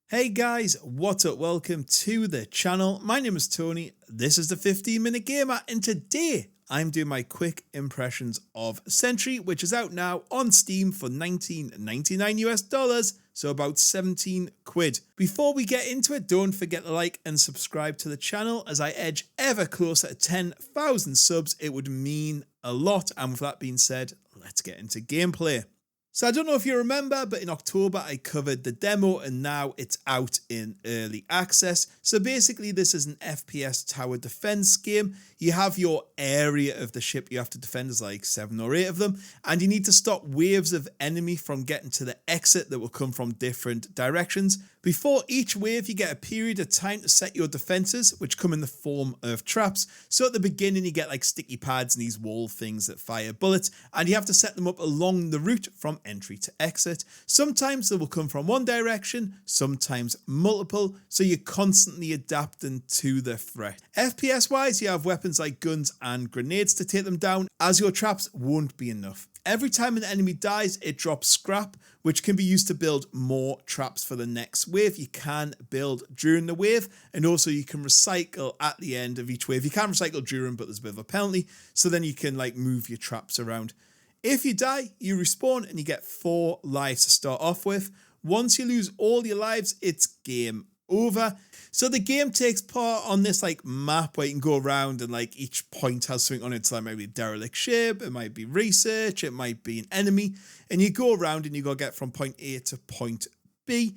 Hey guys, what's up? Welcome to the channel. My name is Tony. This is the 15-minute gamer, and today I'm doing my quick impressions of Sentry, which is out now on Steam for $19.99 US, so about 17 quid. Before we get into it, don't forget to like and subscribe to the channel as I edge ever closer to 10,000 subs. It would mean a lot. And with that being said, let's get into gameplay. So I don't know if you remember, but in October I covered the demo and now it's out in early access. So basically this is an FPS tower defense game. You have your area of the ship you have to defend, there's like 7 or 8 of them, and you need to stop waves of enemy from getting to the exit that will come from different directions. Before each wave you get a period of time to set your defenses, which come in the form of traps. So at the beginning you get like sticky pads and these wall things that fire bullets, and you have to set them up along the route from entry to exit. Sometimes they will come from one direction, sometimes multiple, so you're constantly adapting to the threat. FPS wise, you have weapons like guns and grenades to take them down, as your traps won't be enough. Every time an enemy dies, it drops scrap, which can be used to build more traps for the next wave. You can build during the wave, and also you can recycle at the end of each wave. You can't recycle during, but there's a bit of a penalty, so then you can like move your traps around. If you die, you respawn and you get 4 lives to start off with. Once you lose all your lives, it's game over. So the game takes part on this like map where you can go around and like each point has something on it. So like maybe a derelict ship, it might be research, it might be an enemy, and you go around and you go get from point A to point B.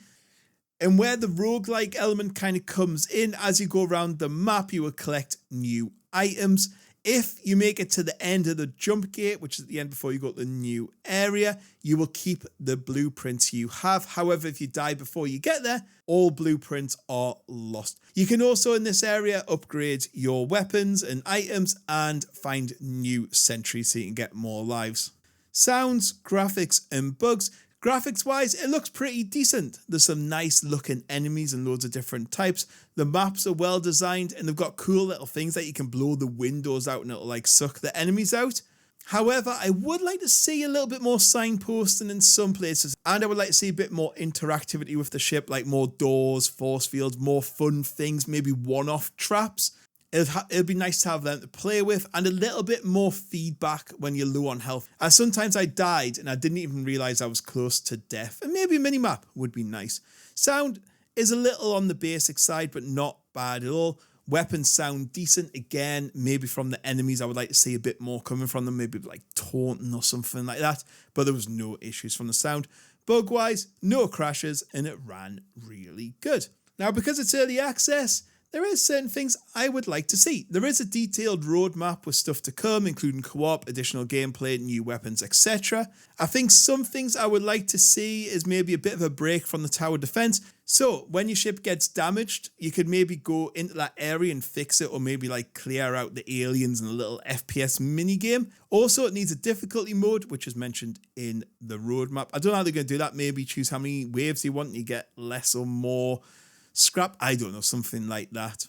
And where the roguelike element kind of comes in, as you go around the map, you will collect new items. If you make it to the end of the jump gate, which is at the end before you go to the new area, you will keep the blueprints you have. However, if you die before you get there, all blueprints are lost. You can also in this area upgrade your weapons and items and find new sentries so you can get more lives. Sounds, graphics and bugs. Graphics wise, it looks pretty decent. There's some nice looking enemies and loads of different types. The maps are well designed and they've got cool little things that you can blow the windows out and it'll like suck the enemies out. However, I would like to see a little bit more signposting in some places, and I would like to see a bit more interactivity with the ship, like more doors, force fields, more fun things, maybe one-off traps. It'd be nice to have them to play with, and a little bit more feedback when you're low on health. As sometimes I died and I didn't even realize I was close to death, and maybe a mini-map would be nice. Sound is a little on the basic side, but not bad at all. Weapons sound decent. Again, maybe from the enemies, I would like to see a bit more coming from them, maybe like taunting or something like that, but there was no issues from the sound. Bug-wise, no crashes, and it ran really good. Now, because it's early access, there is certain things I would like to see. There is a detailed roadmap with stuff to come, including co-op, additional gameplay, new weapons, etc. I think some things I would like to see is maybe a bit of a break from the tower defense. So when your ship gets damaged, you could maybe go into that area and fix it, or maybe like clear out the aliens in a little FPS mini game. Also, it needs a difficulty mode, which is mentioned in the roadmap. I don't know how they're going to do that. Maybe choose how many waves you want and you get less or more scrap, I don't know, something like that.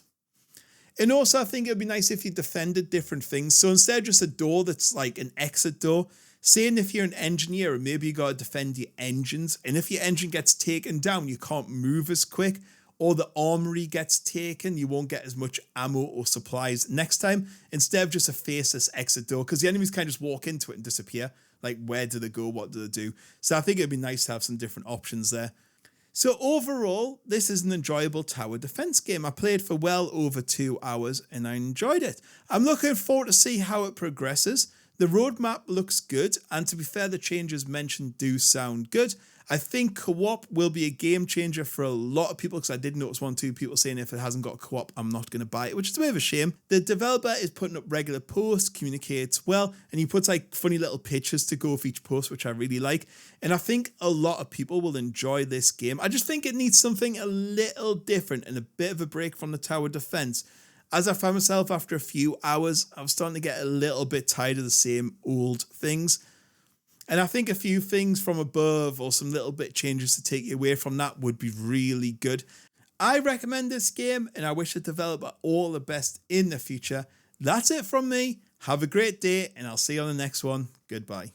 And also I think it'd be nice if you defended different things. So instead of just a door that's like an exit door, saying if you're an engineer and maybe you got to defend your engines, and if your engine gets taken down, you can't move as quick, or the armory gets taken, you won't get as much ammo or supplies next time, instead of just a faceless exit door, because the enemies kind of just walk into it and disappear. Like, where do they go? What do they do? So I think it'd be nice to have some different options there. So overall, this is an enjoyable tower defense game. I played for well over 2 hours and I enjoyed it. I'm looking forward to see how it progresses. The roadmap looks good, and to be fair, the changes mentioned do sound good. I think co-op will be a game changer for a lot of people, because I did notice 1 or 2 people saying if it hasn't got co-op, I'm not going to buy it, which is a bit of a shame. The developer is putting up regular posts, communicates well, and he puts like funny little pictures to go with each post, which I really like. And I think a lot of people will enjoy this game. I just think it needs something a little different and a bit of a break from the tower defense. As I found myself after a few hours, I was starting to get a little bit tired of the same old things. And I think a few things from above or some little bit changes to take you away from that would be really good. I recommend this game, and I wish the developer all the best in the future. That's it from me. Have a great day, and I'll see you on the next one. Goodbye.